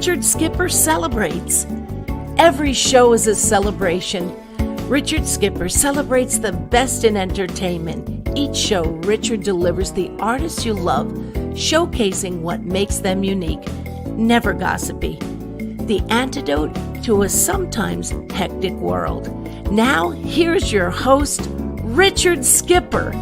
Richard Skipper celebrates. Every show is a celebration. Richard Skipper celebrates the best in entertainment. Each show, Richard delivers the artists you love, showcasing what makes them unique. Never gossipy. The antidote to a sometimes hectic world. Now, here's your host, Richard Skipper.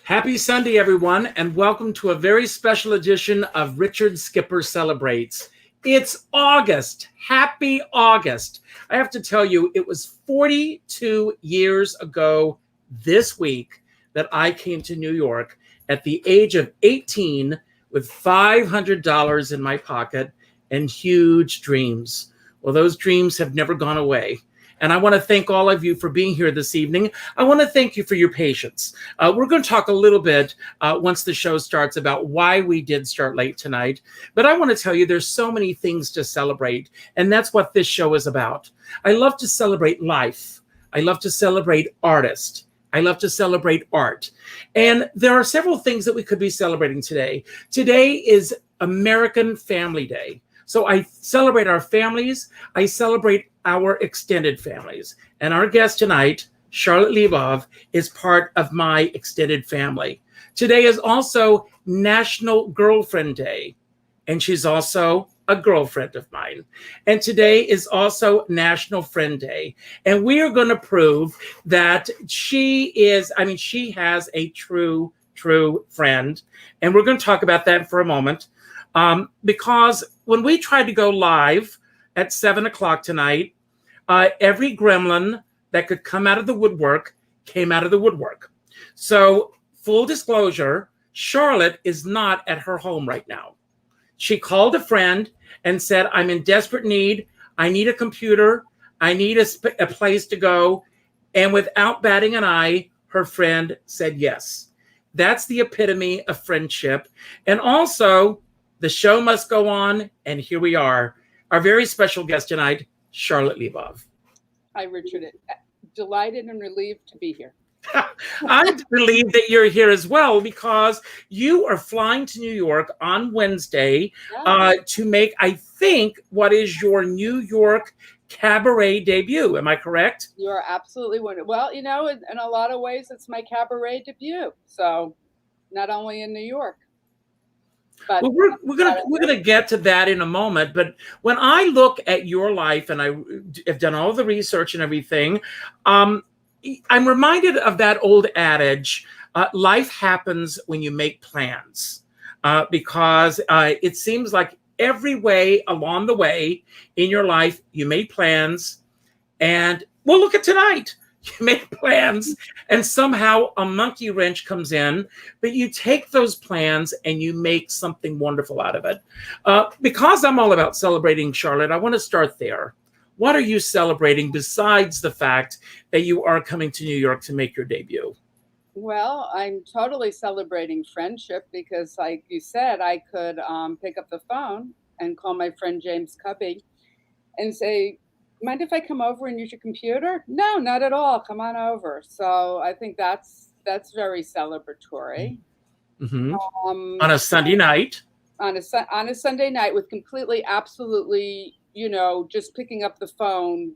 Happy Sunday, everyone, and welcome to a very special edition of Richard Skipper Celebrates. It's August. Happy August. I have to tell you, it was 42 years ago this week that I came to New York at the age of 18 with $500 in my pocket and huge dreams. Well, those dreams have never gone away. And I want to thank all of you for being here this evening. I want to thank you for your patience. We're going to talk a little bit once the show starts about why we did start late tonight. But I want to tell you there's so many things to celebrate. And that's what this show is about. I love to celebrate life. I love to celebrate artists. I love to celebrate art. And there are several things that we could be celebrating today. Today is American Family Day. So I celebrate our families. I celebrate our extended families. And our guest tonight, Charlotte Libov, is part of my extended family. Today is also National Girlfriend Day. And she's also a girlfriend of mine. And today is also National Friend Day. And we are going to prove that she has a true friend. And we're going to talk about that for a moment. Because when we tried to go live at 7 o'clock tonight, every gremlin that could come out of the woodwork came out of the woodwork. So full disclosure, Charlotte is not at her home right now. She called a friend and said, I'm in desperate need. I need a computer. I need a place to go. And without batting an eye, her friend said yes. That's the epitome of friendship. And also, the show must go on, and here we are. Our very special guest tonight, Charlotte Libov. Hi, Richard. Delighted and relieved to be here. I'm relieved that you're here as well, because you are flying to New York on Wednesday to make, I think, what is your New York cabaret debut. Am I correct? You are absolutely wonderful. Well, in a lot of ways, it's my cabaret debut. So not only in New York. But well, we're gonna get to that in a moment. But when I look at your life, and I have done all the research and everything, I'm reminded of that old adage: life happens when you make plans. Because it seems like every way along the way in your life, you made plans, and well, look at tonight. You make plans, and somehow a monkey wrench comes in, but you take those plans and you make something wonderful out of it. Because I'm all about celebrating, Charlotte, I want to start there. What are you celebrating besides the fact that you are coming to New York to make your debut? Well, I'm totally celebrating friendship because, like you said, I could pick up the phone and call my friend James Cubby and say, mind if I come over and use your computer? No, not at all. Come on over. So I think that's very celebratory. Mm-hmm. On a Sunday night. On a Sunday night with absolutely, just picking up the phone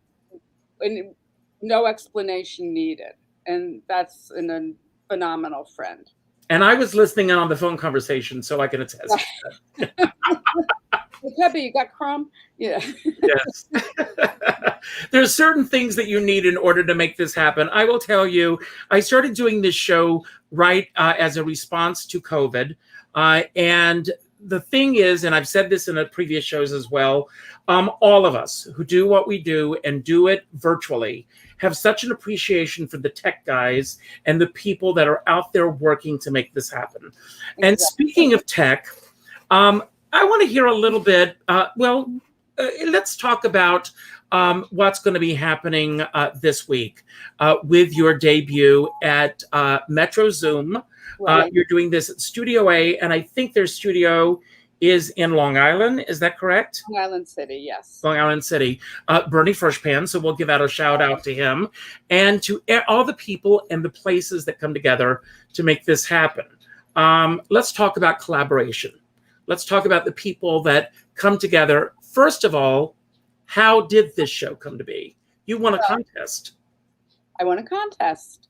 and no explanation needed. And that's a phenomenal friend. And I was listening in on the phone conversation, so I can attest to that. Cubby, you got Chrome? Yeah. Yes. There's certain things that you need in order to make this happen. I will tell you, I started doing this show right as a response to COVID. And the thing is, and I've said this in previous shows as well, all of us who do what we do and do it virtually have such an appreciation for the tech guys and the people that are out there working to make this happen. Exactly. And speaking of tech, I want to hear a little bit, let's talk about what's going to be happening this week with your debut at MetroZoom. Right. You're doing this at Studio A, and I think their studio is in Long Island. Is that correct? Long Island City, yes. Long Island City. Bernie Freshpan, so we'll give out a shout out to him and to all the people and the places that come together to make this happen. Let's talk about collaboration. Let's talk about the people that come together. First of all, how did this show come to be? You won a contest. I won a contest.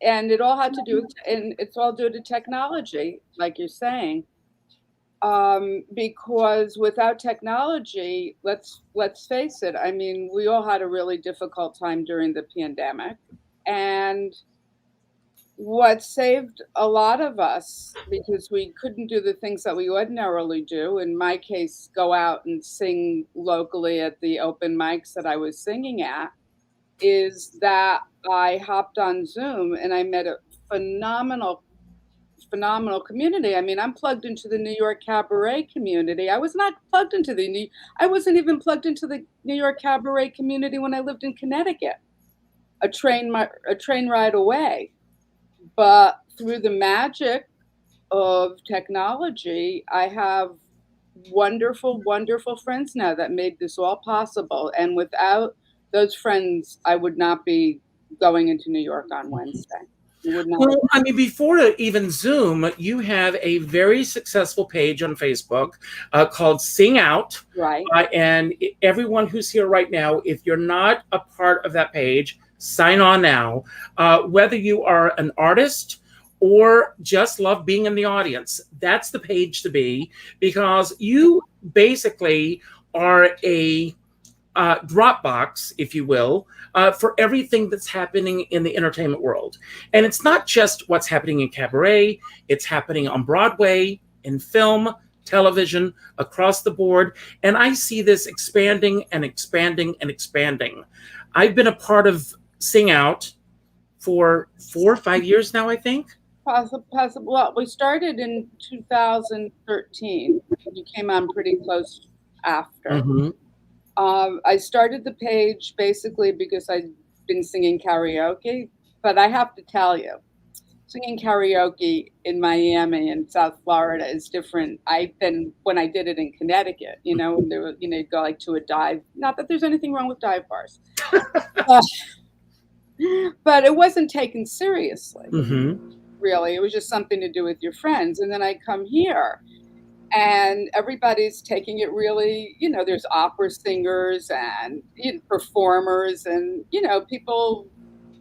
And it all had to do, and it's all due to technology, like you're saying. Because without technology, let's face it, I mean, we all had a really difficult time during the pandemic. And what saved a lot of us, because we couldn't do the things that we ordinarily do, in my case, go out and sing locally at the open mics that I was singing at, is that I hopped on Zoom and I met a phenomenal community. I mean, I'm plugged into the New York cabaret community. I was not plugged into I wasn't even plugged into the New York cabaret community when I lived in Connecticut, a train ride away. But through the magic of technology, I have wonderful, wonderful friends now that made this all possible. And without those friends, I would not be going into New York on Wednesday. Well, I mean, before even Zoom, you have a very successful page on Facebook called Sing Out. Right. And everyone who's here right now, if you're not a part of that page, sign on now. Whether you are an artist or just love being in the audience, that's the page to be, because you basically are a Dropbox, if you will, for everything that's happening in the entertainment world. And it's not just what's happening in cabaret, it's happening on Broadway, in film, television, across the board. And I see this expanding and expanding and expanding. I've been a part of Sing Out for 4 or 5 years now, I think. Possible. Well, we started in 2013. You came on pretty close after. Mm-hmm. I started the page basically because I'd been singing karaoke, but I have to tell you, singing karaoke in Miami and South Florida is different. Than when I did it in Connecticut. You know, there were, you go like to a dive. Not that there's anything wrong with dive bars, but it wasn't taken seriously. Mm-hmm. Really, it was just something to do with your friends. And then I come here, and everybody's taking it really, there's opera singers and performers and, people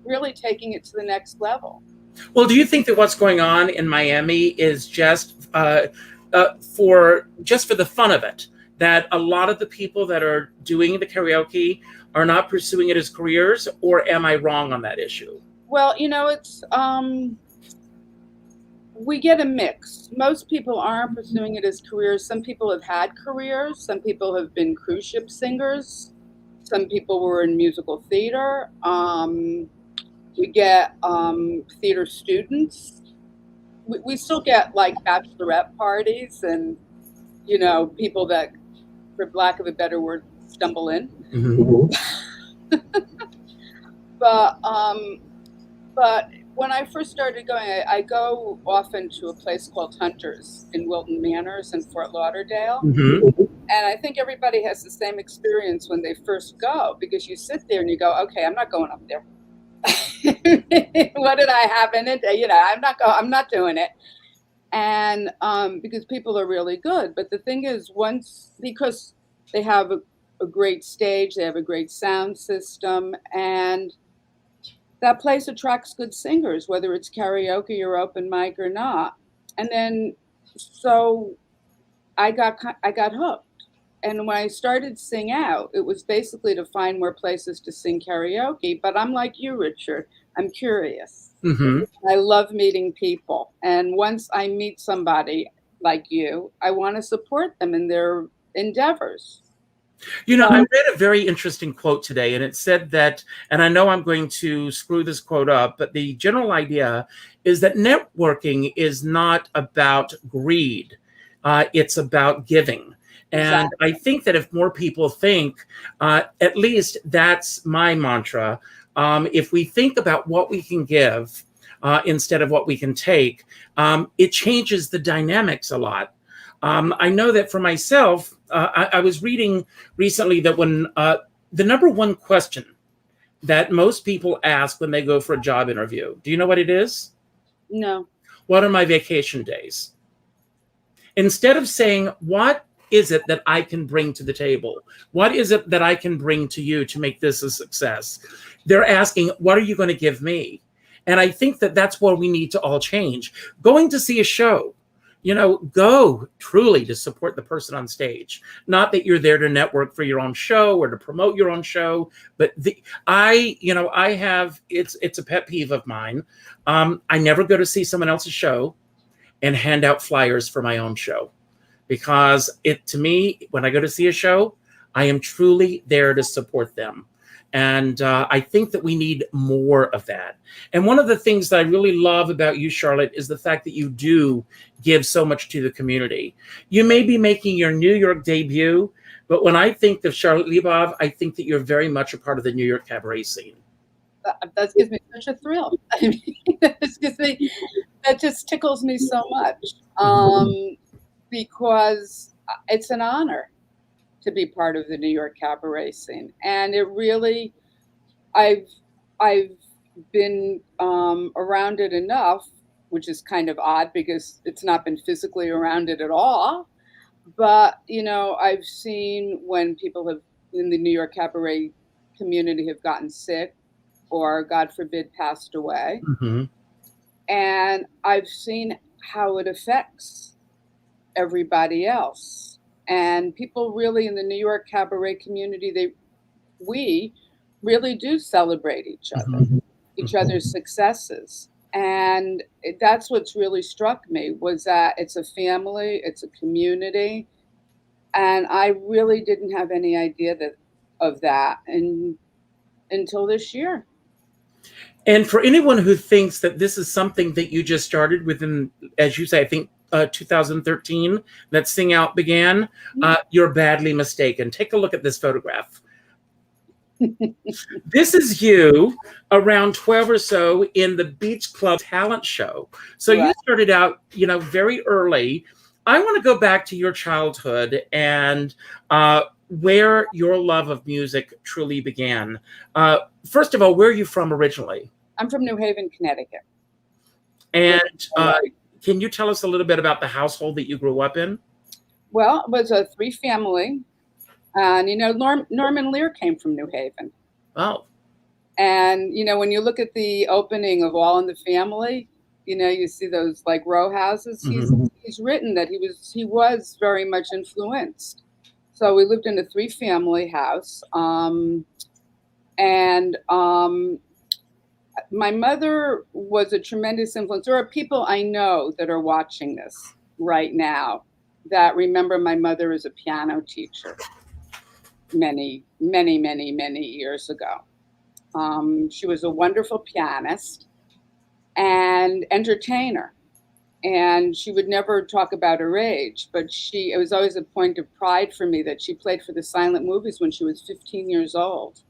really taking it to the next level. Well, do you think that what's going on in Miami is just for the fun of it, that a lot of the people that are doing the karaoke are not pursuing it as careers, or am I wrong on that issue? Well, it's... we get a mix. Most people aren't pursuing it as careers. Some people have had careers. Some people have been cruise ship singers. Some people were in musical theater. We get theater students. We still get like bachelorette parties and, people that, for lack of a better word, stumble in. Mm-hmm. But when I first started going, I go often to a place called Hunter's in Wilton Manors in Fort Lauderdale. Mm-hmm. And I think everybody has the same experience when they first go, because you sit there and you go, okay, I'm not going up there. What did I have in it? I'm not doing it. And because people are really good. But the thing is, because they have a great stage, they have a great sound system, and that place attracts good singers, whether it's karaoke or open mic or not. And then, so I got hooked. And when I started Sing Out, it was basically to find more places to sing karaoke. But I'm like you, Richard. I'm curious. Mm-hmm. I love meeting people. And once I meet somebody, like you, I want to support them in their endeavors. You know, I read a very interesting quote today, and it said that, and I know I'm going to screw this quote up, but the general idea is that networking is not about greed. It's about giving. And Exactly. I think that if more people think, at least that's my mantra, if we think about what we can give instead of what we can take, it changes the dynamics a lot. I know that for myself, I was reading recently that when the number one question that most people ask when they go for a job interview, do you know what it is? No. What are my vacation days? Instead of saying, what is it that I can bring to the table? What is it that I can bring to you to make this a success? They're asking, what are you going to give me? And I think that that's where we need to all change. Going to see a show, you know, go truly to support the person on stage. Not that you're there to network for your own show or to promote your own show, but I have, it's a pet peeve of mine. I never go to see someone else's show and hand out flyers for my own show, because to me, when I go to see a show, I am truly there to support them. And I think that we need more of that. And one of the things that I really love about you, Charlotte, is the fact that you do give so much to the community. You may be making your New York debut, but when I think of Charlotte Libov, I think that you're very much a part of the New York cabaret scene. That gives me such a thrill. I mean, that just tickles me so much, because it's an honor to be part of the New York cabaret scene, and it really, I've been around it enough, which is kind of odd because it's not been physically around it at all. But you know, I've seen when people have in the New York cabaret community have gotten sick, or God forbid, passed away. Mm-hmm. And I've seen how it affects everybody else. And people really in the New York cabaret community, we really do celebrate each other, each other's successes. And that's what's really struck me, was that it's a family, it's a community. And I really didn't have any idea of that until this year. And for anyone who thinks that this is something that you just started within, as you say, I think 2013, that Sing Out began, you're badly mistaken. Take a look at this photograph. This is you around 12 or so in the Beach Club talent show. So you started out, you know, very early. I want to go back to your childhood and where your love of music truly began. First of all, where are you from originally? I'm from New Haven, Connecticut. And can you tell us a little bit about the household that you grew up in? Well, it was a 3-family. And, you know, Norman Lear came from New Haven. Oh. And, you know, when you look at the opening of All in the Family, you know, you see those like row houses. He's written that he was very much influenced. So we lived in a 3-family house. My mother was a tremendous influence. There are people I know that are watching this right now that remember my mother as a piano teacher many, many, many, many years ago. She was a wonderful pianist and entertainer. And she would never talk about her age, but it was always a point of pride for me that she played for the silent movies when she was 15 years old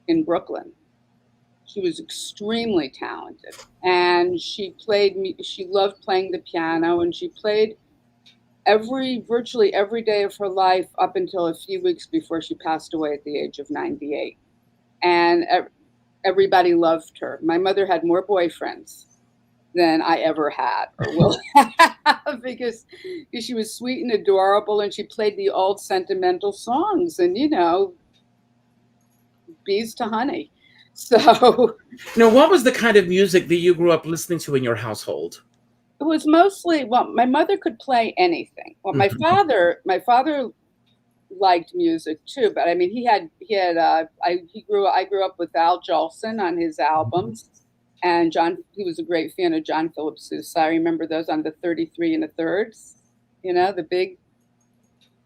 in Brooklyn. She was extremely talented, and she loved playing the piano, and she played virtually every day of her life up until a few weeks before she passed away at the age of 98. And everybody loved her. My mother had more boyfriends than I ever had or will have, because she was sweet and adorable, and she played the old sentimental songs, and, you know, bees to honey. So, now, what was the kind of music that you grew up listening to in your household? It was mostly, well, my mother could play anything. Well, my father liked music too, but I mean, I grew up with Al Jolson on his albums, and he was a great fan of John Philip Sousa. I remember those on the 33 and the Thirds. the big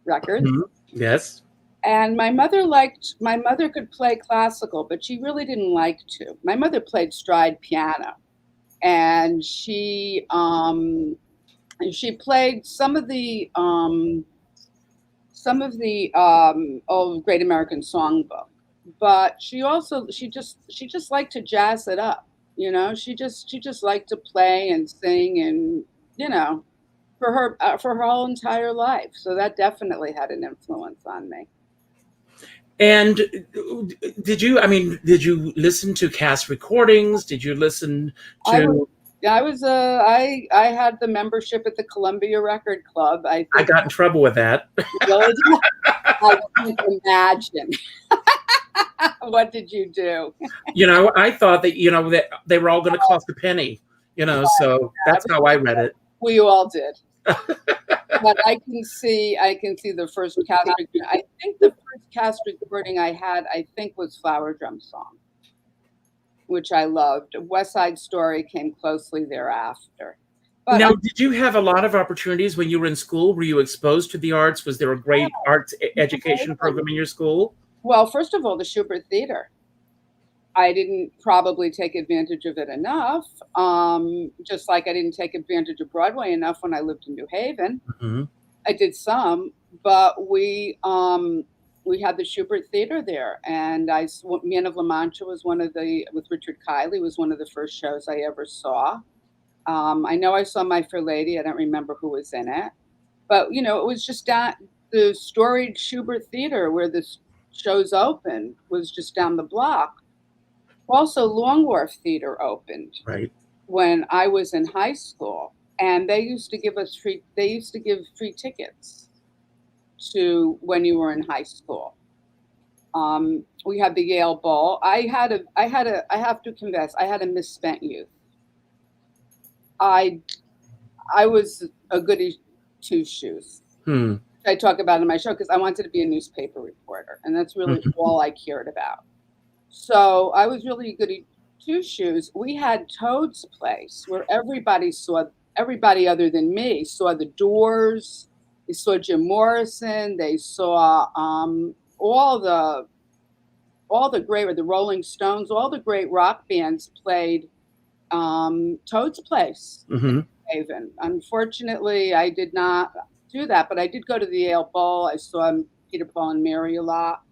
records. Mhm. Yes. And my mother could play classical, but she really didn't like to. My mother played stride piano, and she played some of the old Great American Songbook, but she just liked to jazz it up. She just liked to play and sing, and for her whole entire life. So that definitely had an influence on me. And did you listen to cast recordings? Did you listen to? I had the membership at the Columbia Record Club. I got in trouble with that. Really? I can't imagine. What did you do? I thought that they were all going to cost a penny. So that's how I read it. We all did. But I can see the first cast recording. I think the first cast recording I had, was Flower Drum Song, which I loved. West Side Story came closely thereafter. But now, did you have a lot of opportunities when you were in school? Were you exposed to the arts? Was there a great arts education program in your school? Well, first of all, the Schubert Theater. I didn't probably take advantage of it enough, just like I didn't take advantage of Broadway enough when I lived in New Haven. Mm-hmm. I did some, but we had the Schubert Theater there, and Man of La Mancha was with Richard Kiley, was one of the first shows I ever saw. I know I saw My Fair Lady. I don't remember who was in it, but it was just the storied Schubert Theater where the shows opened was just down the block. Also, Long Wharf Theater opened when I was in high school, and they used to give free tickets to when you were in high school. We had the Yale Bowl. I have to confess, I had a misspent youth. I was a goody two shoes. I talk about in my show because I wanted to be a newspaper reporter, and that's really all I cared about. So I was really a goody two shoes. We had Toad's Place where everybody other than me saw the Doors. They saw Jim Morrison. They saw all the the Rolling Stones. All the great rock bands played Toad's Place in Haven. Unfortunately, I did not do that, but I did go to the Yale Bowl. I saw Peter, Paul, and Mary a lot.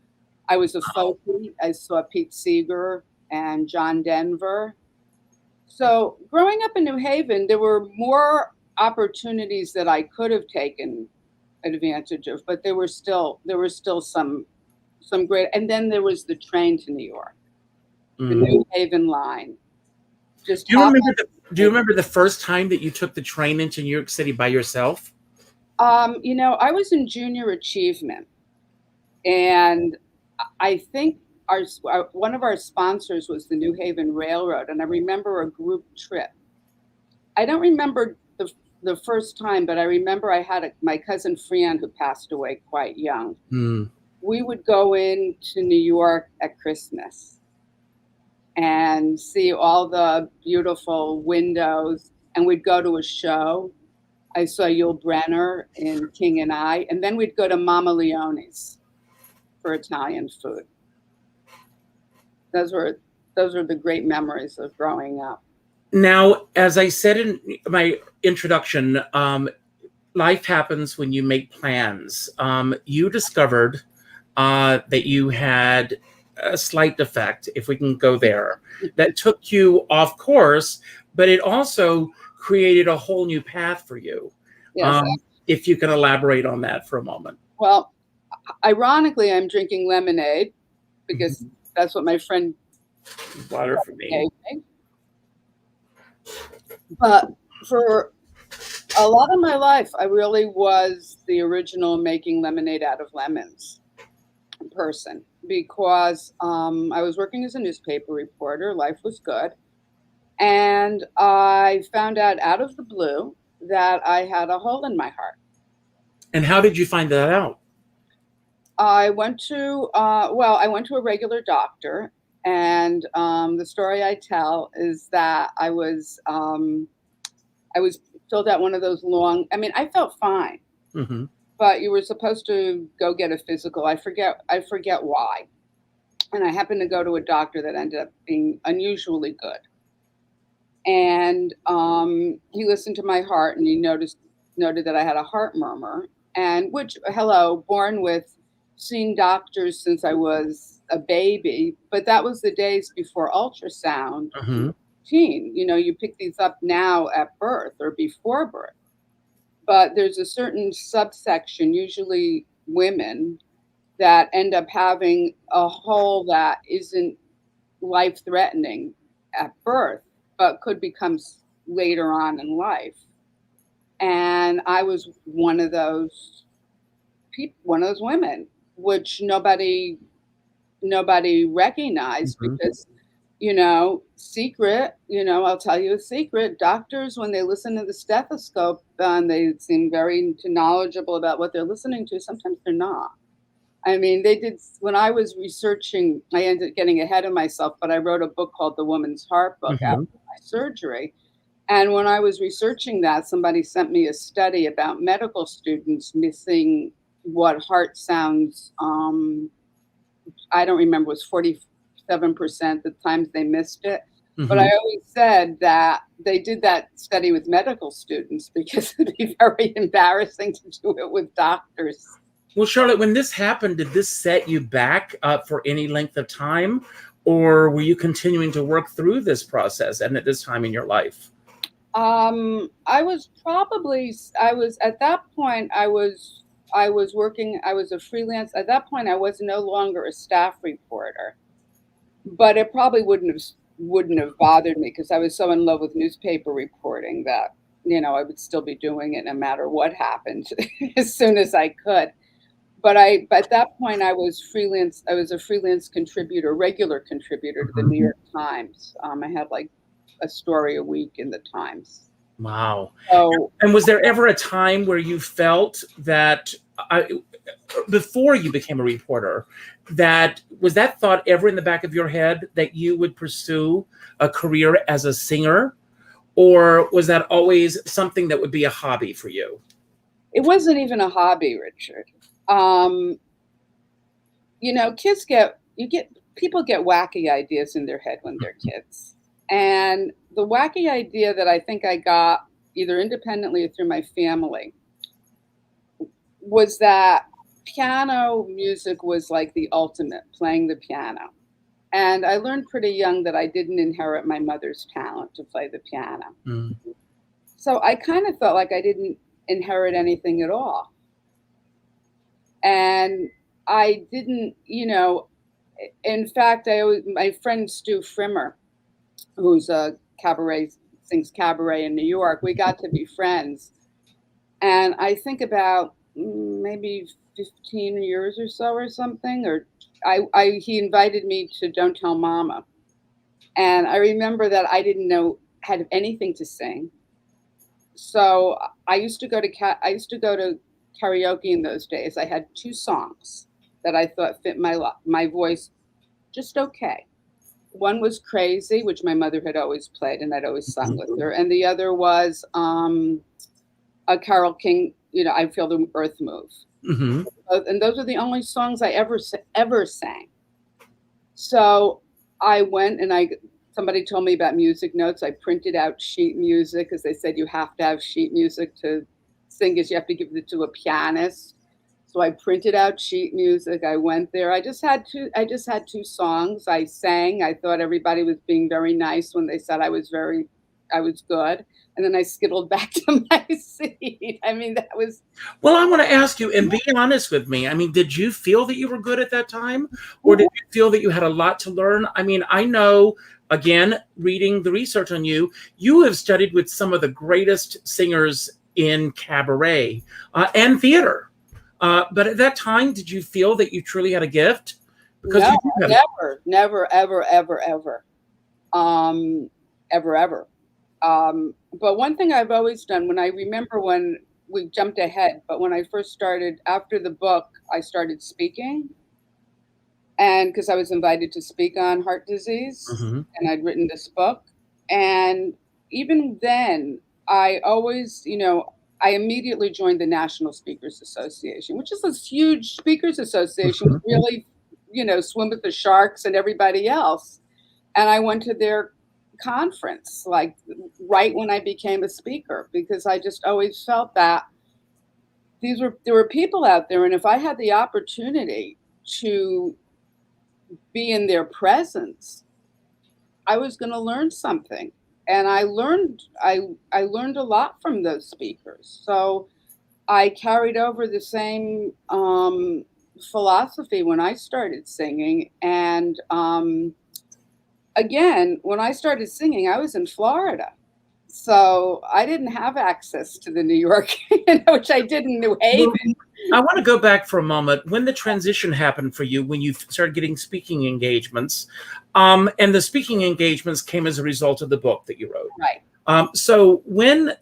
I was a folkie. I saw Pete Seeger and John Denver. So growing up in New Haven, there were more opportunities that I could have taken advantage of, but there were still some great. And then there was the train to New York, the New Haven line. Do you remember the first time that you took the train into New York City by yourself? I was in junior achievement, and I think one of our sponsors was the New Haven Railroad, and I remember a group trip. I don't remember the first time, but I remember I had my cousin Fran, who passed away quite young. We would go into New York at Christmas and see all the beautiful windows, and we'd go to a show. I saw Yul Brynner in King and I, and then we'd go to Mama Leone's for Italian food. Those were the great memories of growing up. Now, as I said in my introduction, life happens when you make plans. You discovered that you had a slight defect, if we can go there, that took you off course, but it also created a whole new path for you. Yes. If you can elaborate on that for a moment. Well, ironically, I'm drinking lemonade because that's what my friend water for me. gave me. But for a lot of my life, I really was the original making lemonade out of lemons person, because I was working as a newspaper reporter. Life was good. And I found out of the blue that I had a hole in my heart. And how did you find that out? I went to a regular doctor, and the story I tell is that I was filled out one of those long. I mean, I felt fine. Mm-hmm. but you were supposed to go get a physical. I forget why. And I happened to go to a doctor that ended up being unusually good. And he listened to my heart, and he noted that I had a heart murmur, and which, hello, born with, seeing doctors since I was a baby, but that was the days before ultrasound. Mm-hmm. You pick these up now at birth or before birth, but there's a certain subsection, usually women, that end up having a hole that isn't life-threatening at birth, but could become later on in life. And I was one of those people, one of those women, which nobody recognized, Mm-hmm. because, secret, I'll tell you a secret. Doctors, when they listen to the stethoscope, and they seem very knowledgeable about what they're listening to, sometimes they're not. I mean, they did, when I was researching, I ended up getting ahead of myself, but I wrote a book called The Woman's Heart Book Mm-hmm. after my surgery. And when I was researching that, somebody sent me a study about medical students missing what heart sounds, I don't remember, it was 47% the times they missed it. Mm-hmm. But I always said that they did that study with medical students because it'd be very embarrassing to do it with doctors. Well, Charlotte, when this happened, did this set you back for any length of time, or were you continuing to work through this process and at this time in your life? I was at that point, I was working, I was a freelance. At that point, I was no longer a staff reporter, but it probably wouldn't have bothered me, because I was so in love with newspaper reporting that, I would still be doing it no matter what happened as soon as I could. But at that point, I was freelance. I was a freelance contributor, regular contributor to the New York Times. I had like a story a week in the Times. Wow. So, and was there ever a time where you felt that, before you became a reporter, was that thought ever in the back of your head that you would pursue a career as a singer? Or was that always something that would be a hobby for you? It wasn't even a hobby, Richard. People get wacky ideas in their head when they're kids. And the wacky idea that I think I got, either independently or through my family, was that piano music was like the ultimate, playing the piano. And I learned pretty young that I didn't inherit my mother's talent to play the piano. Mm. So I kind of felt like I didn't inherit anything at all. And I didn't, in fact, my friend Stu Frimmer, who's sings cabaret in New York, we got to be friends. And I think about maybe 15 years or so or something, or he invited me to Don't Tell Mama. And I remember that I didn't had anything to sing. So I used to go to karaoke in those days. I had 2 songs that I thought fit my voice just okay. One was Crazy, which my mother had always played and I'd always sung with her. And the other was a Carole King, I Feel the Earth Move. Mm-hmm. And those are the only songs I ever sang. So I went and somebody told me about music notes. I printed out sheet music, because they said you have to have sheet music to sing, is you have to give it to a pianist. So I printed out sheet music. I went there. I just had 2 songs. I sang. I thought everybody was being very nice when they said I was good. And then I skittled back to my seat. I mean, that was... Well, I want to ask you, and be honest with me. I mean, did you feel that you were good at that time? Or did you feel that you had a lot to learn? I mean, I know, again, reading the research on you, you have studied with some of the greatest singers in cabaret and theater. But at that time, did you feel that you truly had a gift? Because never, ever, ever, ever. Ever, ever. But one thing I've always done, when we jumped ahead, but when I first started, after the book, I started speaking. And because I was invited to speak on heart disease, and I'd written this book. And even then, I always, I immediately joined the National Speakers Association, which is this huge speakers association, Mhm. really, swim with the sharks and everybody else. And I went to their conference, like right when I became a speaker, because I just always felt that there were people out there, and if I had the opportunity to be in their presence, I was going to learn something. And I learned a lot from those speakers. So I carried over the same philosophy when I started singing. And again, when I started singing, I was in Florida. So I didn't have access to the New York, which I did in New Well, Haven. I want to go back for a moment. When the transition happened for you, when you started getting speaking engagements, and the speaking engagements came as a result of the book that you wrote. Right. So when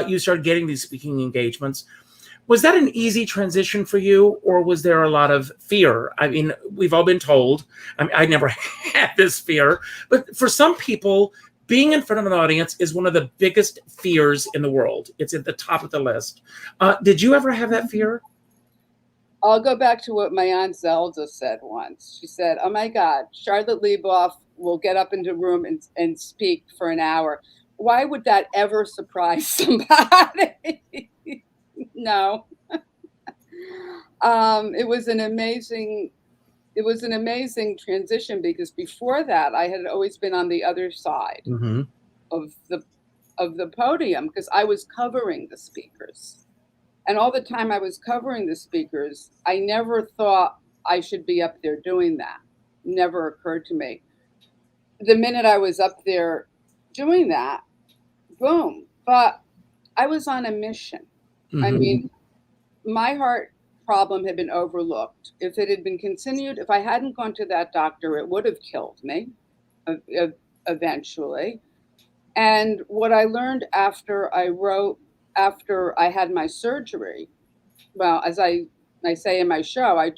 you started getting these speaking engagements, was that an easy transition for you, or was there a lot of fear? I mean, we've all been told, I never had this fear, but for some people, being in front of an audience is one of the biggest fears in the world. It's at the top of the list. Did you ever have that fear? I'll go back to what my Aunt Zelda said once. She said, "Oh my God, Charlotte Libov will get up into a room and speak for an hour. Why would that ever surprise somebody?" No. It was an amazing transition, because before that I had always been on the other side Mm-hmm. of the podium, because I was covering the speakers. And all the time I was covering the speakers, I never thought I should be up there doing that. Never occurred to me. The minute I was up there doing that, boom. But I was on a mission. I Mm-hmm. mean, my heart problem had been overlooked. If it had been continued, if I hadn't gone to that doctor, it would have killed me eventually. And what I learned after after I had my surgery, well, as I say in my show, I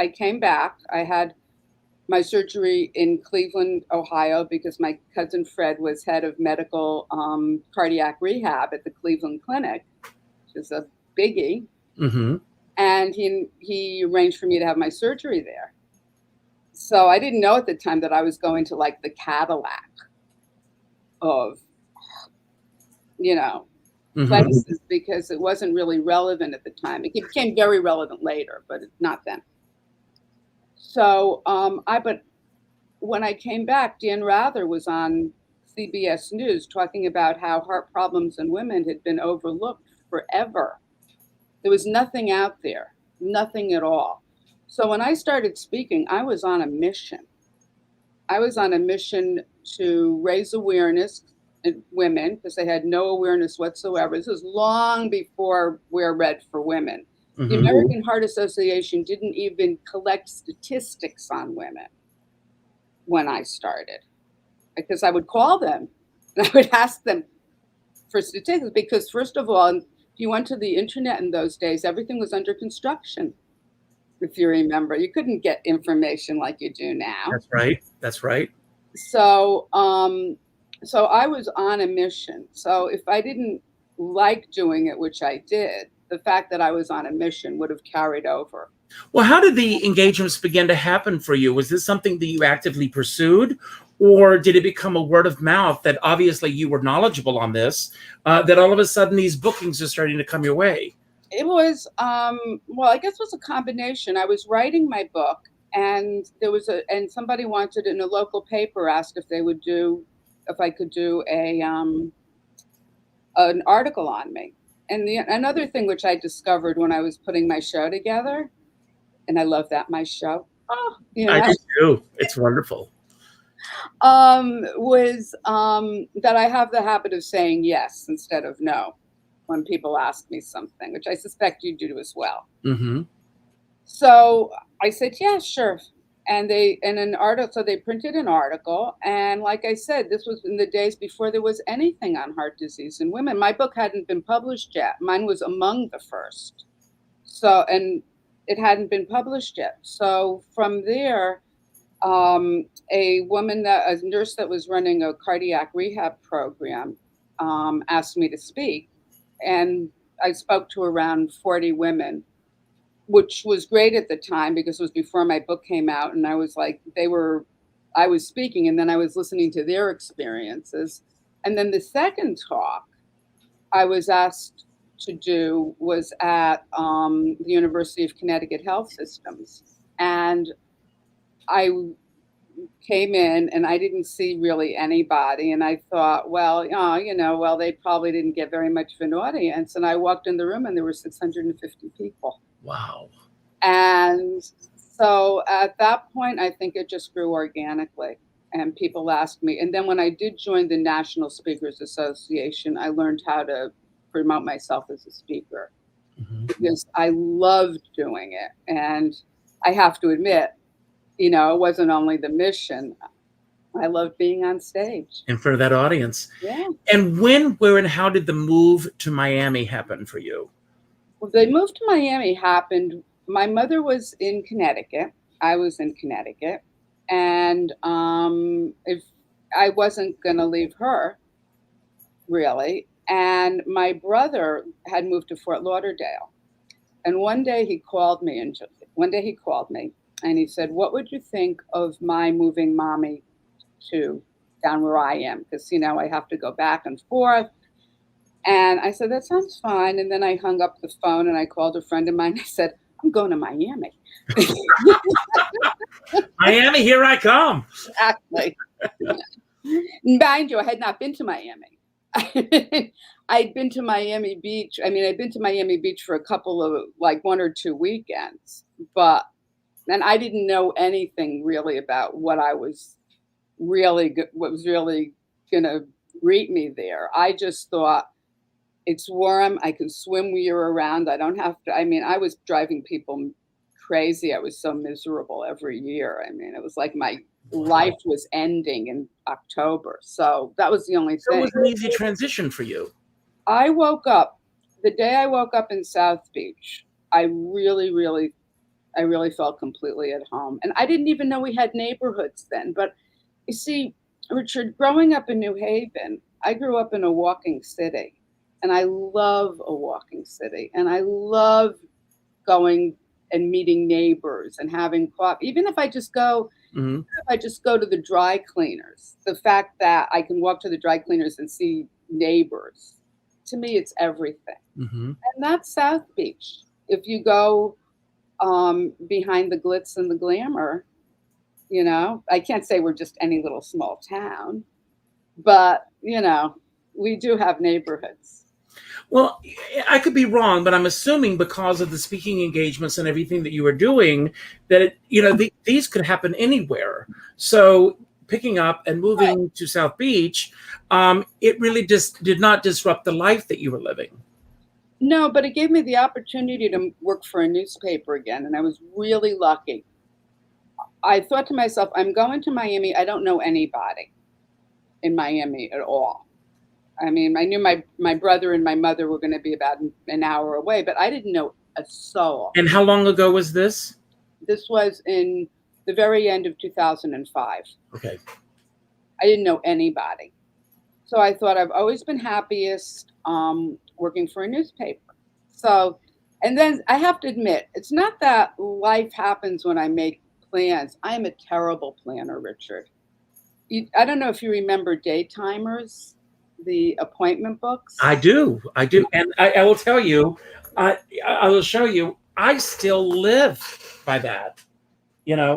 came back. I had my surgery in Cleveland, Ohio, because my cousin Fred was head of medical cardiac rehab at the Cleveland Clinic, which is a biggie. Mm-hmm. And he arranged for me to have my surgery there. So I didn't know at the time that I was going to, like, the Cadillac of, Mm-hmm. places, because it wasn't really relevant at the time. It became very relevant later, but not then. So, but when I came back, Dan Rather was on CBS News talking about how heart problems in women had been overlooked forever. There was nothing out there, nothing at all. So when I started speaking, I was on a mission. I was on a mission to raise awareness in women, because they had no awareness whatsoever. This was long before Wear Red for Women. The Mm-hmm. American Heart Association didn't even collect statistics on women when I started, because I would call them and I would ask them for statistics, because first of all, if you went to the internet in those days, everything was under construction. If you remember, you couldn't get information like you do now. That's right. That's right. So, so I was on a mission. So if I didn't like doing it, which I did, the fact that I was on a mission would have carried over. Well, how did the engagements begin to happen for you? Was this something that you actively pursued, or did it become a word of mouth that obviously you were knowledgeable on this, that all of a sudden these bookings are starting to come your way? It was, well, I guess it was a combination. I was writing my book, and and somebody wanted, in a local paper, asked if I could do an article on me. And another thing which I discovered when I was putting my show together, and I love that, my show. Oh, I do too. It's wonderful. Was that I have the habit of saying yes instead of no when people ask me something, which I suspect you do as well. Mm-hmm. So I said, yeah, sure. And they printed an article. And like I said, this was in the days before there was anything on heart disease in women. My book hadn't been published yet. Mine was among the first. So, and it hadn't been published yet. So from there, a nurse that was running a cardiac rehab program, asked me to speak. and I spoke to around 40 women, which was great at the time because it was before my book came out, and I was like, I was speaking, and then I was listening to their experiences. And then the second talk I was asked to do was at the University of Connecticut Health Systems. And I came in and I didn't see really anybody. And I thought, well, well, they probably didn't get very much of an audience. And I walked in the room and there were 650 people. Wow. And so at that point, I think it just grew organically. And people asked me. And then when I did join the National Speakers Association, I learned how to promote myself as a speaker because I loved doing it. And I have to admit, it wasn't only the mission. I loved being on stage. In front of that audience. Yeah. And when, where, and how did the move to Miami happen for you? Well, the move to Miami happened. My mother was in Connecticut. I was in Connecticut. And if I wasn't going to leave her, really. And my brother had moved to Fort Lauderdale. And one day he called me, and he said, what would you think of my moving mommy to down where I am? Because, I have to go back and forth. And I said, that sounds fine. And then I hung up the phone and I called a friend of mine. I said, I'm going to Miami. Miami, here I come. Exactly. Mind you, I had not been to Miami. I'd been to Miami Beach. I'd been to Miami Beach for a couple of, 1 or 2 weekends. And I didn't know anything really about what was really going to greet me there. I just thought, it's warm. I can swim year around. I don't have to. I was driving people crazy. I was so miserable every year. It was like my life was ending in October. So that was the only thing. So it was an easy transition for you. I woke up, the day I woke up in South Beach, I really felt completely at home. And I didn't even know we had neighborhoods then. But you see, Richard, growing up in New Haven, I grew up in a walking city. And I love a walking city. And I love going and meeting neighbors and having coffee. Even if I just go, to the dry cleaners, the fact that I can walk to the dry cleaners and see neighbors, to me, it's everything. And that's South Beach. If you go behind the glitz and the glamour, I can't say we're just any little small town, but, we do have neighborhoods. Well, I could be wrong, but I'm assuming because of the speaking engagements and everything that you were doing, that these could happen anywhere. So picking up and moving to South Beach, it really just did not disrupt the life that you were living. No, but it gave me the opportunity to work for a newspaper again, and I was really lucky. I thought to myself, I'm going to Miami. I don't know anybody in Miami at all. I knew my brother and my mother were going to be about an hour away, but I didn't know a soul. And how long ago was this? This was in the very end of 2005. Okay. I didn't know anybody. So I thought I've always been happiest working for a newspaper. So, and then I have to admit, it's not that life happens when I make plans. I am a terrible planner, Richard. I don't know if you remember Daytimers, the appointment books. I do. And I will tell you, I will show you, I still live by that.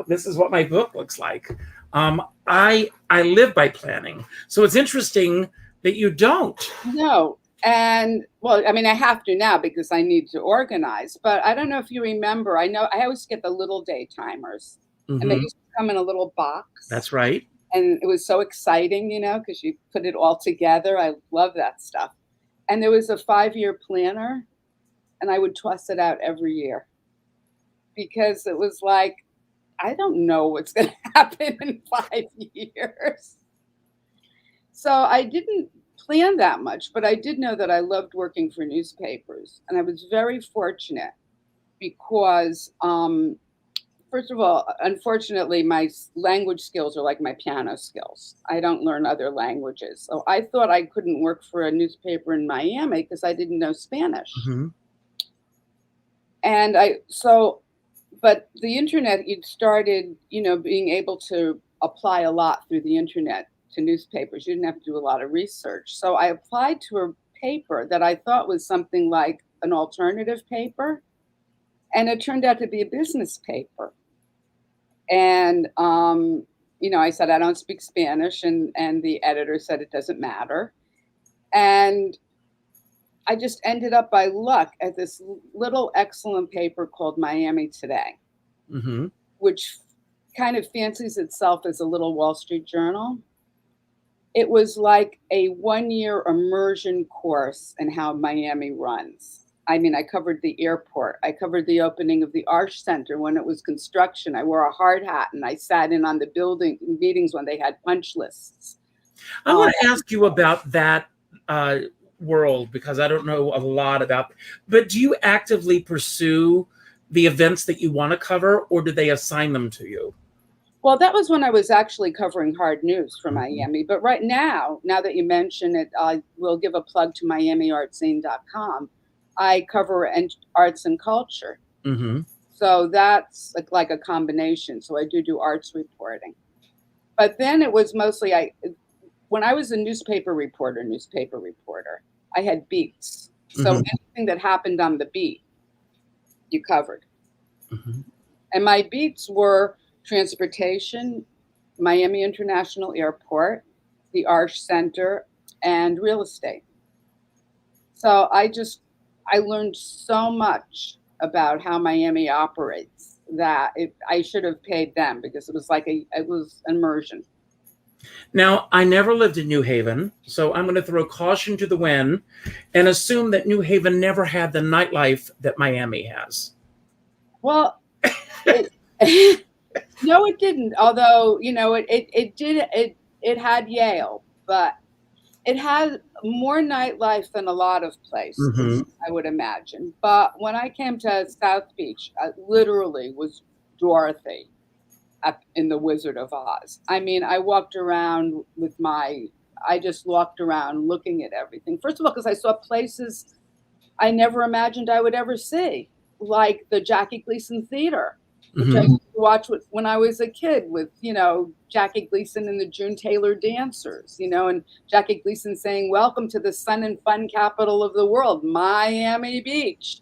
This is what my book looks like. I live by planning. So it's interesting that you don't. No. And well, I have to now because I need to organize, but I don't know if you remember, I always get the little Daytimers and they used to come in a little box. That's right. And it was so exciting, because you put it all together. I love that stuff. And there was a 5-year planner, and I would toss it out every year because it was like, I don't know what's going to happen in 5 years. So I didn't plan that much, but I did know that I loved working for newspapers. And I was very fortunate because, first of all, unfortunately, my language skills are like my piano skills. I don't learn other languages. So I thought I couldn't work for a newspaper in Miami because I didn't know Spanish. Mm-hmm. And but the internet, you'd started, being able to apply a lot through the internet to newspapers. You didn't have to do a lot of research. So I applied to a paper that I thought was something like an alternative paper. And it turned out to be a business paper. And, I said, I don't speak Spanish. And the editor said, it doesn't matter. And I just ended up by luck at this little excellent paper called Miami Today, Mm-hmm. which kind of fancies itself as a little Wall Street Journal. It was like a 1-year immersion course in how Miami runs. I mean, I covered the airport. I covered the opening of the Arch Center when it was construction. I wore a hard hat and I sat in on the building meetings when they had punch lists. I want to ask you about that world because I don't know a lot about, but do you actively pursue the events that you want to cover or do they assign them to you? Well, that was when I was actually covering hard news for Miami. But right now that you mention it, I will give a plug to MiamiArtScene.com. I cover arts and culture. Mm-hmm. So that's like a combination. So I do arts reporting. But then it was mostly, when I was a newspaper reporter, I had beats. So anything that happened on the beat, you covered. Mm-hmm. And my beats were transportation, Miami International Airport, the Arch Center, and real estate. So I learned so much about how Miami operates that I should have paid them because it was immersion. Now, I never lived in New Haven, so I'm going to throw caution to the wind and assume that New Haven never had the nightlife that Miami has. Well, no, it didn't. Although, it did. It had Yale, but it had more nightlife than a lot of places, I would imagine. But when I came to South Beach, I literally was Dorothy in The Wizard of Oz. I mean, I walked around I just walked around looking at everything. First of all, because I saw places I never imagined I would ever see, like the Jackie Gleason Theater, which I used to watch when I was a kid with, Jackie Gleason and the June Taylor Dancers, and Jackie Gleason saying, welcome to the sun and fun capital of the world, Miami Beach.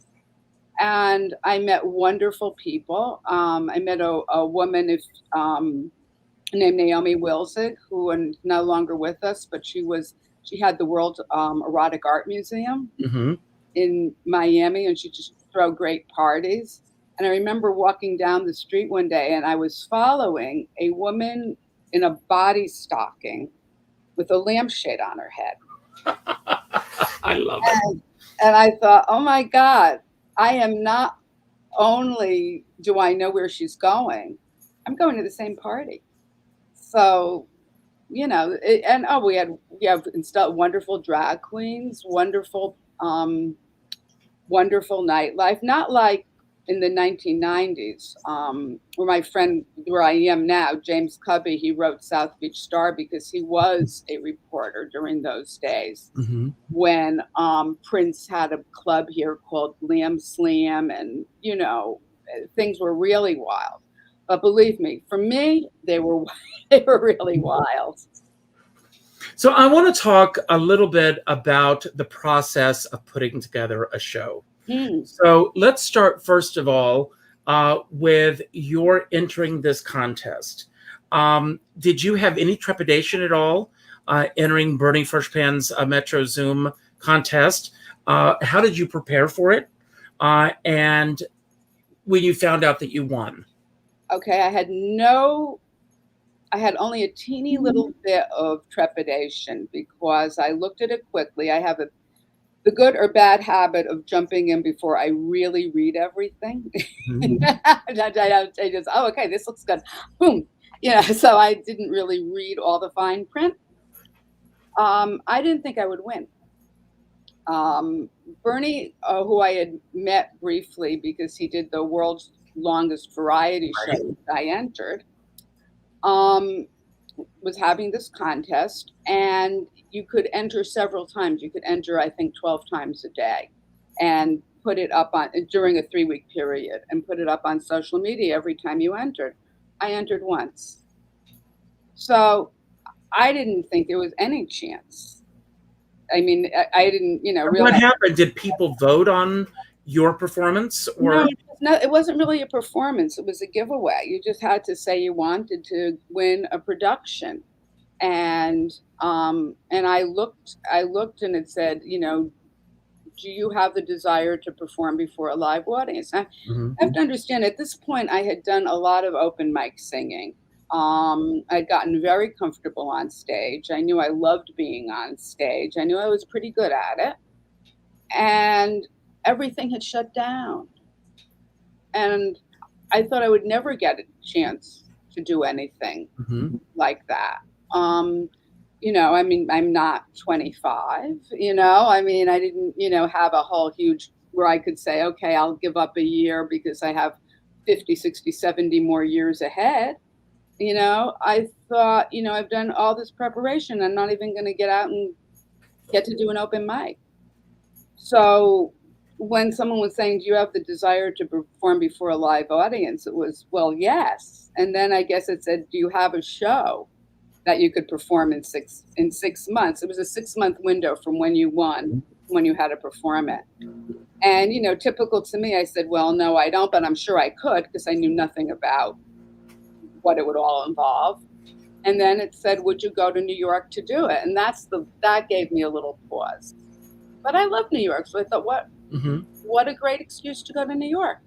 And I met wonderful people. I met a woman named Naomi Wilson, who is no longer with us, but she had the World Erotic Art Museum in Miami, and she just throw great parties. And I remember walking down the street one day and I was following a woman in a body stocking with a lampshade on her head. I love it. And I thought, oh my God, I am not only do I know where she's going, I'm going to the same party. So, we have installed wonderful drag queens, wonderful nightlife, not like in the 1990s, where I am now, James Cubby, he wrote South Beach Star because he was a reporter during those days when Prince had a club here called Glam Slam, and, things were really wild. But believe me, for me, they were really wild. So I want to talk a little bit about the process of putting together a show. So let's start, first of all, with your entering this contest. Did you have any trepidation at all entering Bernie Freshpan's MetroZoom contest? How did you prepare for it? And when you found out that you won? Okay, I had only a teeny little bit of trepidation because I looked at it quickly. I have the good or bad habit of jumping in before I really read everything. I just, okay, this looks good. Boom. So I didn't really read all the fine print. I didn't think I would win. Bernie, who I had met briefly because he did the world's longest variety show that I entered, was having this contest, and you could enter several times. You could enter, I think, 12 times a day, and put it up on during a 3-week period, and put it up on social media every time you entered. I entered once, so I didn't think there was any chance. I mean, I didn't, realize. What happened? Did people vote on your performance, or No, it wasn't really a performance. It was a giveaway. You just had to say you wanted to win a production, and I looked, and it said, do you have the desire to perform before a live audience? I have to understand, at this point, I had done a lot of open mic singing. I'd gotten very comfortable on stage. I knew I loved being on stage. I knew I was pretty good at it. And everything had shut down. And I thought I would never get a chance to do anything like that. I mean, I'm not 25, I mean, I didn't, have a whole huge where I could say, okay, I'll give up a year because I have 50, 60, 70 more years ahead. I thought, I've done all this preparation. I'm not even going to get out and get to do an open mic. So when someone was saying, do you have the desire to perform before a live audience? It was, well, yes. And then I guess it said, do you have a show that you could perform in 6 months? It was a 6-month window from when you won, when you had to perform it. And, typical to me, I said, well, no, I don't, but I'm sure I could, because I knew nothing about what it would all involve. And then it said, would you go to New York to do it? And that gave me a little pause. But I love New York, so I thought, what a great excuse to go to New York.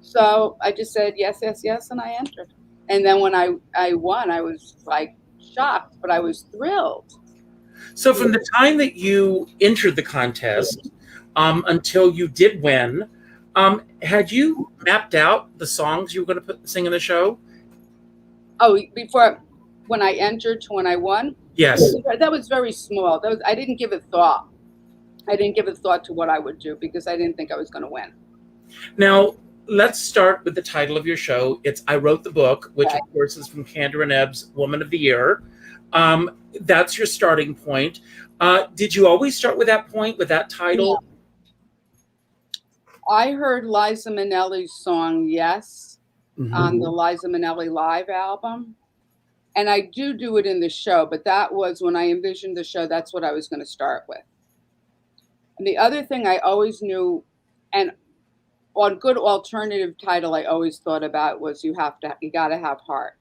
So I just said yes, yes, yes, and I entered. And then when I won, I was like shocked, but I was thrilled. So from the time that you entered the contest until you did win, had you mapped out the songs you were going to sing in the show? Oh, when I entered to when I won? Yes. That was very small. I didn't give it thought. I didn't give it thought to what I would do because I didn't think I was going to win. Now, let's start with the title of your show. It's I Wrote the Book, which of course is from Kander and Ebb's Woman of the Year. That's your starting point. Did you always start with that point, with that title? No. I heard Liza Minnelli's song, Yes, on the Liza Minnelli Live album. And I do it in the show, but that was when I envisioned the show, that's what I was going to start with. And the other thing I always knew, and on good alternative title I always thought about was you got to have heart.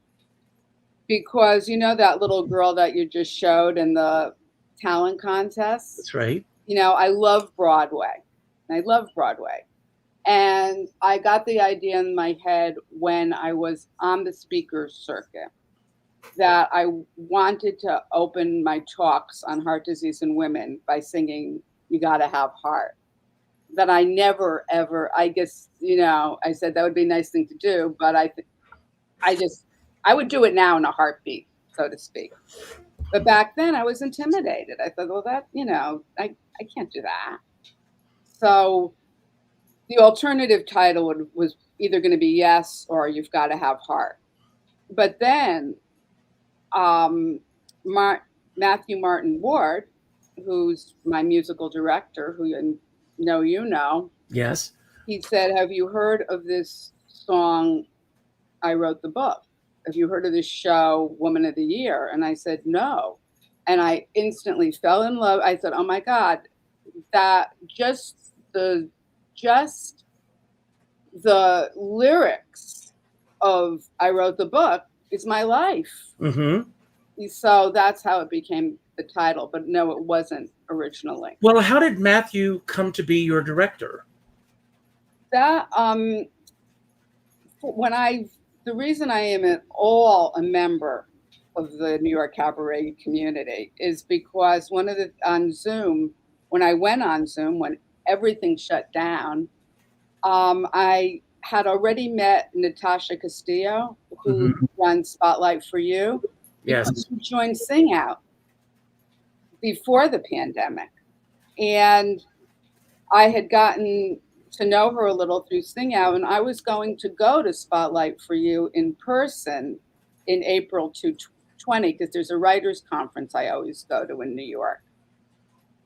Because that little girl that you just showed in the talent contest? That's right. I love Broadway. And I got the idea in my head when I was on the speakers circuit that I wanted to open my talks on heart disease in women by singing You Gotta Have Heart. That I never, ever, I guess, I said that would be a nice thing to do, but I would do it now in a heartbeat, so to speak. But back then I was intimidated. I thought, well, that, I can't do that. So the alternative title was either going to be Yes or You've Got to Have Heart. But then Matthew Martin Ward, who's my musical director, who you know. Yes. He said, have you heard of this song, I Wrote the Book? Have you heard of this show, Woman of the Year? And I said, no. And I instantly fell in love. I said, oh my God, that just the lyrics of I Wrote the Book is my life. So that's how it became the title, but no, it wasn't originally. Well, how did Matthew come to be your director? That the reason I am at all a member of the New York cabaret community is because on Zoom, when I went on Zoom, when everything shut down, I had already met Natasha Castillo, who runs Spotlight for You. Yes. She joined Sing Out before the pandemic. And I had gotten to know her a little through Sing Out, and I was going to go to Spotlight for You in person in April 2020 because there's a writers' conference I always go to in New York.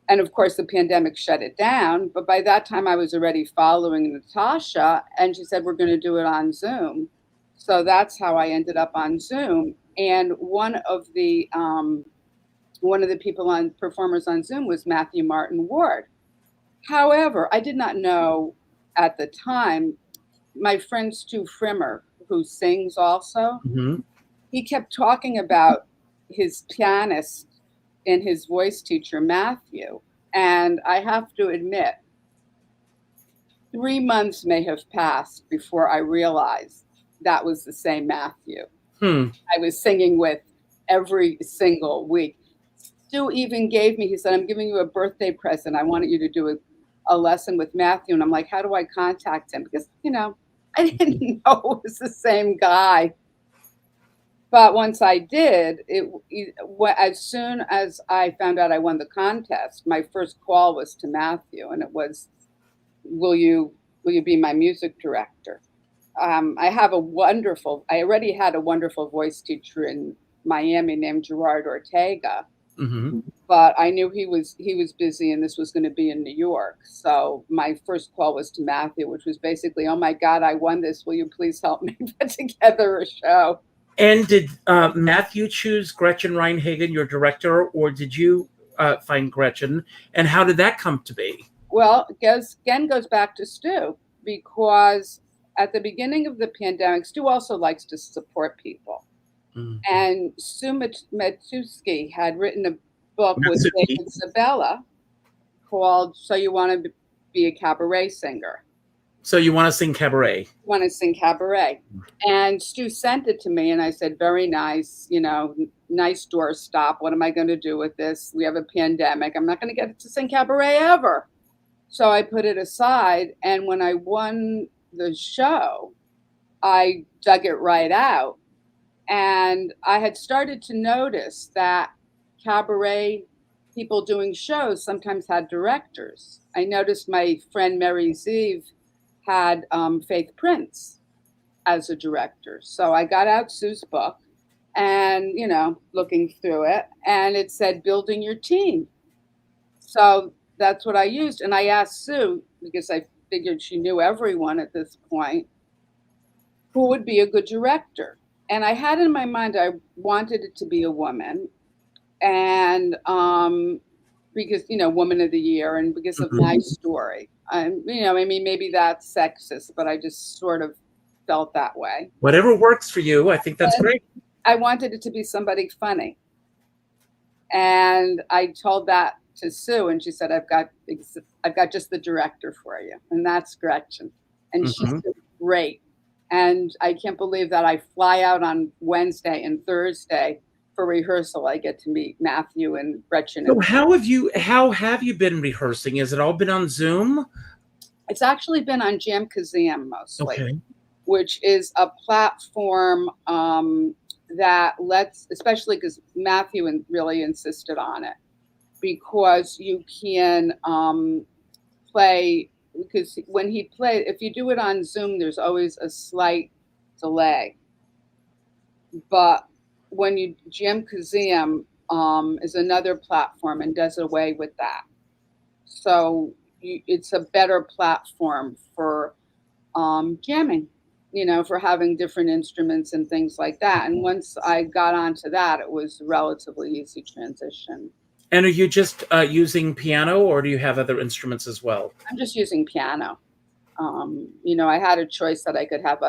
And of course, the pandemic shut it down. But by that time, I was already following Natasha, and she said, we're going to do it on Zoom. So that's how I ended up on Zoom. And one of the performers on Zoom was Matthew Martin Ward. However, I did not know at the time, my friend Stu Frimmer, who sings also, he kept talking about his pianist and his voice teacher, Matthew. And I have to admit, 3 months may have passed before I realized that was the same Matthew I was singing with every single week. Stu even gave me, he said, I'm giving you a birthday present. I wanted you to do a lesson with Matthew. And I'm like, how do I contact him? Because, I didn't know it was the same guy. But once I did, as soon as I found out I won the contest, my first call was to Matthew, and it was, will you be my music director? I already had a wonderful voice teacher in Miami named Gerard Ortega, but I knew he was busy and this was going to be in New York. So my first call was to Matthew, which was basically, oh my God, I won this. Will you please help me put together a show? And did Matthew choose Gretchen Reinhagen, your director, or did you find Gretchen? And how did that come to be? Well, again goes back to Stu, because at the beginning of the pandemic, Stu also likes to support people. And Sue Matusky had written a book with David Sabella called So You Want to Be a Cabaret Singer. So you want to sing cabaret? Want to sing cabaret. And Stu sent it to me and I said, very nice, nice doorstop. What am I going to do with this? We have a pandemic. I'm not going to get to sing cabaret ever. So I put it aside. And when I won the show, I dug it right out. And I had started to notice that cabaret people doing shows sometimes had directors. I noticed my friend Mary Zeev had Faith Prince as a director. So I got out Sue's book and, looking through it, and it said, building your team. So that's what I used. And I asked Sue, because I figured she knew everyone at this point, who would be a good director. And I had in my mind, I wanted it to be a woman. And because, Woman of the Year, and because of my story. Maybe that's sexist, but I just sort of felt that way. Whatever works for you, I think that's great. I wanted it to be somebody funny. And I told that to Sue, and she said, I've got just the director for you. And that's Gretchen. And she's great. And I can't believe that I fly out on Wednesday and Thursday for rehearsal. I get to meet Matthew and Gretchen. So how have you been rehearsing? Has it all been on Zoom? It's actually been on Jam Kazam mostly, which is a platform that lets, especially because Matthew really insisted on it, because you can play. Because when he played, if you do it on Zoom, there's always a slight delay. But when you Jam Kazam is another platform and does away with that. So it's a better platform for jamming, for having different instruments and things like that. And once I got onto that, it was a relatively easy transition. And are you just using piano, or do you have other instruments as well? I'm just using piano. I had a choice that I could have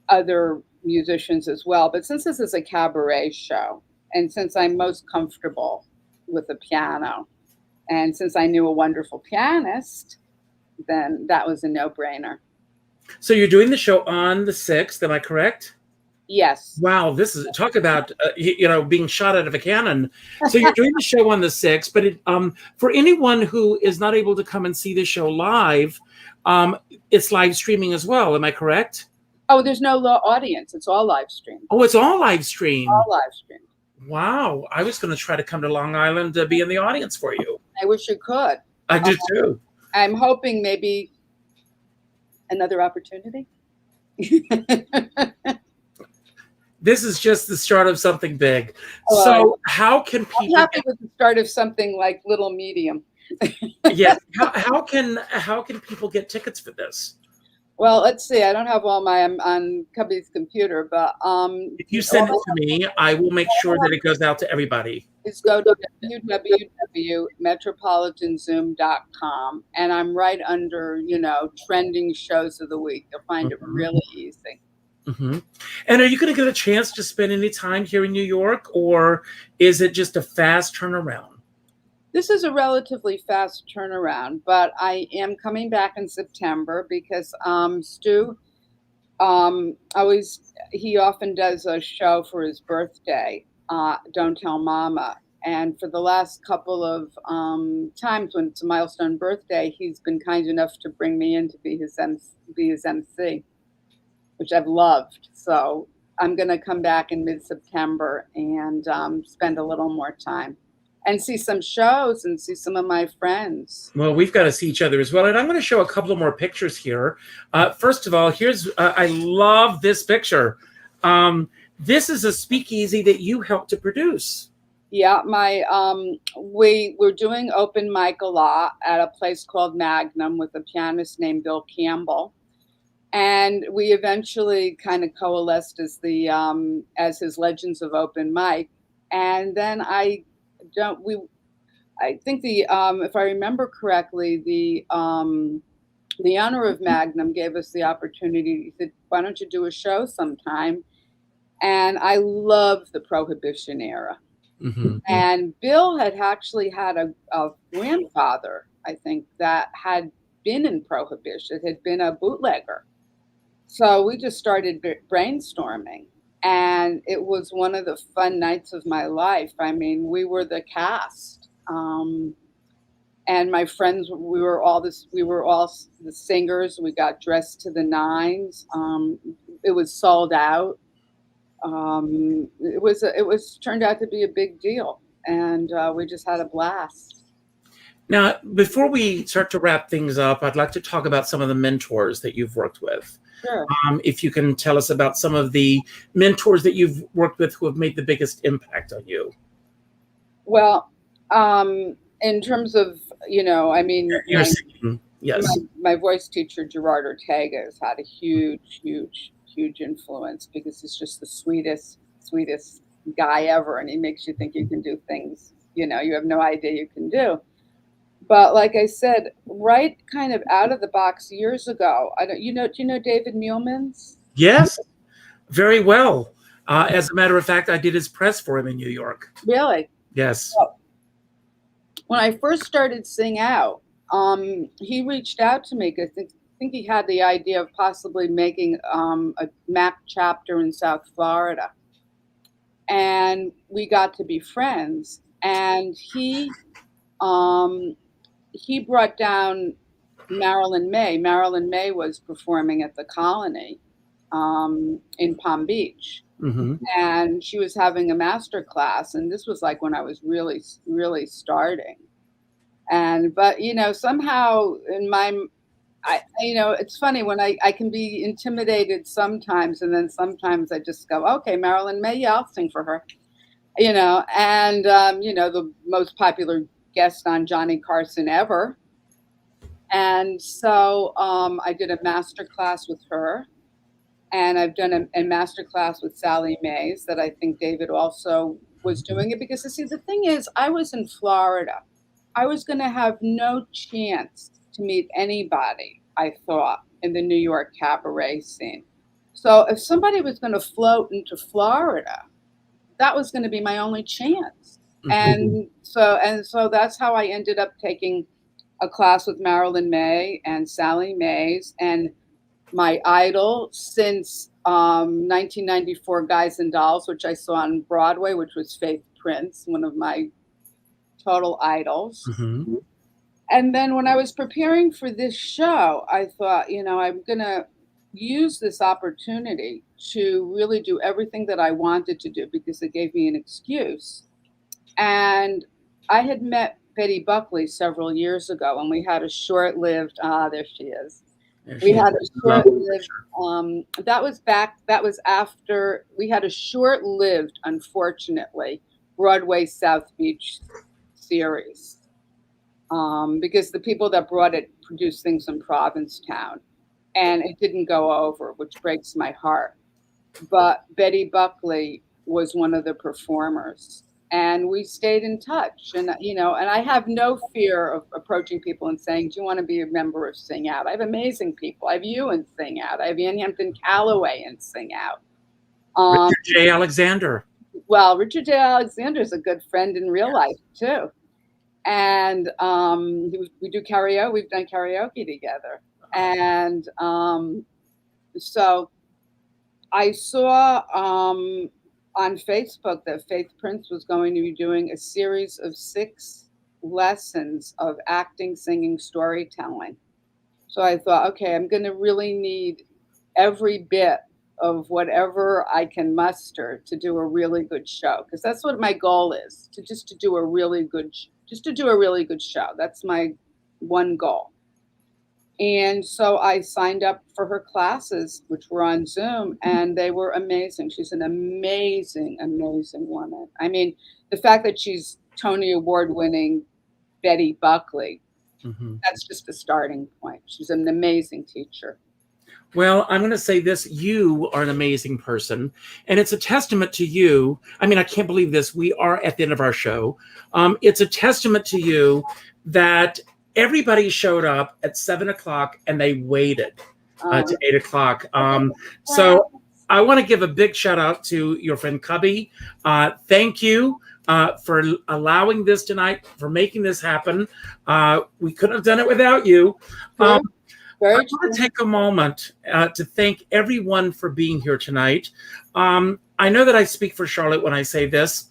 other musicians as well. But since this is a cabaret show, and since I'm most comfortable with the piano, and since I knew a wonderful pianist, then that was a no-brainer. So you're doing the show on the 6th, am I correct? Yes. Wow, this is talk about being shot out of a cannon. So you're doing the show on the 6th, but for anyone who is not able to come and see the show live, it's live streaming as well. Am I correct? Oh, there's no audience. It's all live stream. Oh, it's all live stream. All live stream. Wow, I was going to try to come to Long Island to be in the audience for you. I wish you could. I do too. I'm hoping maybe another opportunity. This is just the start of something big. Oh, So how can I'm people happy with the start of something like Little Medium. yes, how can people get tickets for this? Well, let's see. I don't have all my on Cubby's computer, but If you send it to me, I will make sure that it goes out to everybody. is go to www.MetropolitanZoom.com, and I'm right under, trending shows of the week. You'll find it really easy. Mm-hmm. And are you going to get a chance to spend any time here in New York, or is it just a fast turnaround? This is a relatively fast turnaround, but I am coming back in September because Stu he often does a show for his birthday, Don't Tell Mama. And for the last couple of times when it's a milestone birthday, he's been kind enough to bring me in to be his MC, which I've loved. So I'm going to come back in mid-September and spend a little more time and see some shows and see some of my friends. Well, we've got to see each other as well. And I'm going to show a couple of more pictures here. First of all, I love this picture. This is a speakeasy that you helped to produce. Yeah, we were doing open mic a lot at a place called Magnum with a pianist named Bill Campbell. And we eventually kind of coalesced as his Legends of Open Mic. And then I think if I remember correctly, the owner of Magnum gave us the opportunity. He said, "Why don't you do a show sometime?" And I love the Prohibition era. Mm-hmm. And Bill had actually had a grandfather, I think, that had been in Prohibition, had been a bootlegger. So we just started brainstorming, and it was one of the fun nights of my life. I mean, we were the cast, and my friends. We were all the singers. We got dressed to the nines. It was sold out. It turned out to be a big deal, and we just had a blast. Now, before we start to wrap things up, I'd like to talk about some of the mentors that you've worked with. Sure. If you can tell us about some of the mentors that you've worked with who have made the biggest impact on you. Well, in terms of, You're singing, yes. My voice teacher, Gerard Ortega, has had a huge, huge, huge influence because he's just the sweetest guy ever. And he makes you think you can do things, you have no idea you can do. But like I said, right kind of out of the box years ago, do you know David Muellmans? Yes, very well. As a matter of fact, I did his press for him in New York. Really? Yes. Well, when I first started Sing Out, he reached out to me because I think he had the idea of possibly making a MAC chapter in South Florida. And we got to be friends. And he brought down Marilyn Maye. Marilyn Maye was performing at the Colony in Palm Beach. Mm-hmm. And she was having a master class. And this was like when I was really, really starting. But somehow it's funny when I can be intimidated sometimes. And then sometimes I just go, okay, Marilyn Maye, yeah, I'll sing for her. The most popular guest on Johnny Carson ever. And so I did a master class with her, and I've done a master class with Sally Mays that I think David also was doing it because, see, the thing is, I was in Florida. I was going to have no chance to meet anybody, I thought, in the New York cabaret scene. So if somebody was going to float into Florida, that was going to be my only chance. And so that's how I ended up taking a class with Marilyn Maye and Sally Mays, and my idol since 1994, Guys and Dolls, which I saw on Broadway, which was Faith Prince, one of my total idols. Mm-hmm. And then when I was preparing for this show, I thought, I'm going to use this opportunity to really do everything that I wanted to do because it gave me an excuse. And I had met Betty Buckley several years ago, and we had a short-lived. There she is. There We she had is. a short-lived. That was after we had a short-lived, unfortunately, Broadway South Beach series, because the people that brought it produced things in Provincetown, and it didn't go over, which breaks my heart. But Betty Buckley was one of the performers, and we stayed in touch. And and I have no fear of approaching people and saying, "Do you want to be a member of Sing Out?" I have amazing people. I have you in Sing Out. I have Ann Hampton Calloway in Sing Out. Richard J. Alexander. Well, Richard J. Alexander is a good friend in real life too, and we do karaoke. We've done karaoke together, and so I saw on Facebook that Faith Prince was going to be doing a series of 6 lessons of acting, singing, storytelling. So I thought, okay, I'm going to really need every bit of whatever I can muster to do a really good show, because that's what my goal is, to do a really good show. That's my one goal. And so I signed up for her classes, which were on Zoom, and they were amazing. She's an amazing, amazing woman. I mean, the fact that she's Tony Award-winning Betty Buckley, that's just a starting point. She's an amazing teacher. Well, I'm going to say this. You are an amazing person, and it's a testament to you. I mean, I can't believe this. We are at the end of our show. It's a testament to you that everybody showed up at 7 o'clock and they waited to 8 o'clock. So I want to give a big shout out to your friend Cubby. Thank you for allowing this tonight, for making this happen. We couldn't have done it without you. I want to take a moment to thank everyone for being here tonight. I know that I speak for Charlotte when I say this.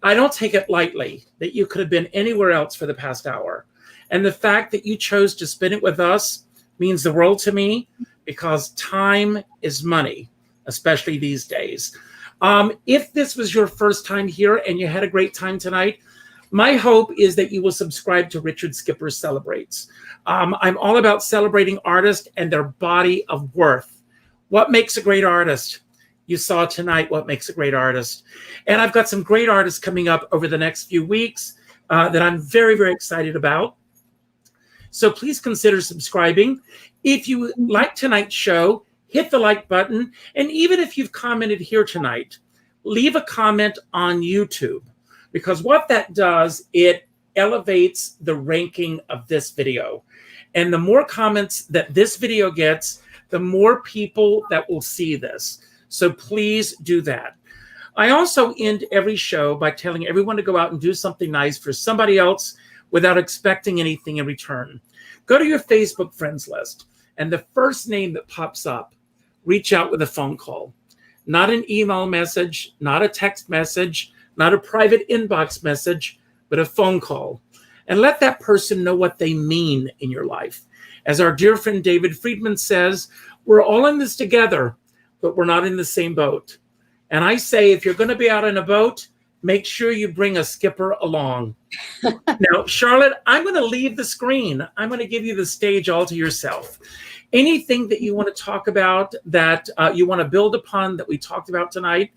I don't take it lightly that you could have been anywhere else for the past hour. And the fact that you chose to spend it with us means the world to me, because time is money, especially these days. If this was your first time here and you had a great time tonight, my hope is that you will subscribe to Richard Skipper Celebrates. I'm all about celebrating artists and their body of worth. What makes a great artist? You saw tonight what makes a great artist. And I've got some great artists coming up over the next few weeks that I'm very, very excited about. So please consider subscribing. If you like tonight's show, hit the like button. And even if you've commented here tonight, leave a comment on YouTube, because what that does, it elevates the ranking of this video. And the more comments that this video gets, the more people that will see this. So please do that. I also end every show by telling everyone to go out and do something nice for somebody else without expecting anything in return. Go to your Facebook friends list, and the first name that pops up, reach out with a phone call. Not an email message, not a text message, not a private inbox message, but a phone call. And let that person know what they mean in your life. As our dear friend David Friedman says, we're all in this together, but we're not in the same boat. And I say, if you're going to be out in a boat, make sure you bring a skipper along. Now, Charlotte, I'm going to leave the screen. I'm going to give you the stage all to yourself. Anything that you want to talk about, that you want to build upon, that we talked about tonight,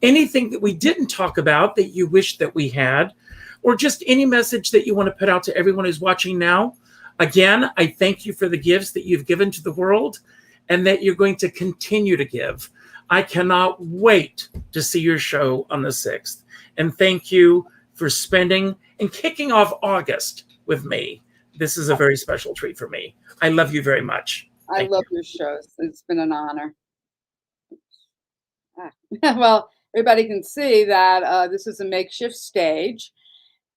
anything that we didn't talk about that you wish that we had, or just any message that you want to put out to everyone who's watching now. Again, I thank you for the gifts that you've given to the world and that you're going to continue to give. I cannot wait to see your show on the 6th. And thank you for spending and kicking off August with me. This is a very special treat for me. I love you very much. I love your shows. It's been an honor. Well, everybody can see that this is a makeshift stage.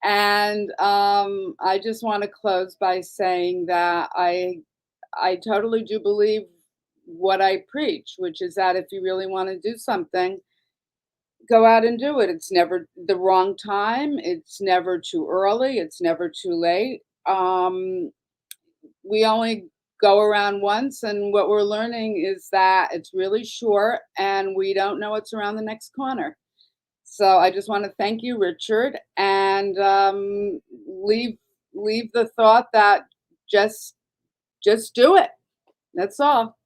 And I just want to close by saying that I totally do believe what I preach, which is that if you really want to do something, go out and do it. It's never the wrong time. It's never too early. It's never too late. We only go around once, and what we're learning is that it's really short and we don't know what's around the next corner. So I just want to thank you, Richard, and leave the thought that just do it. That's all.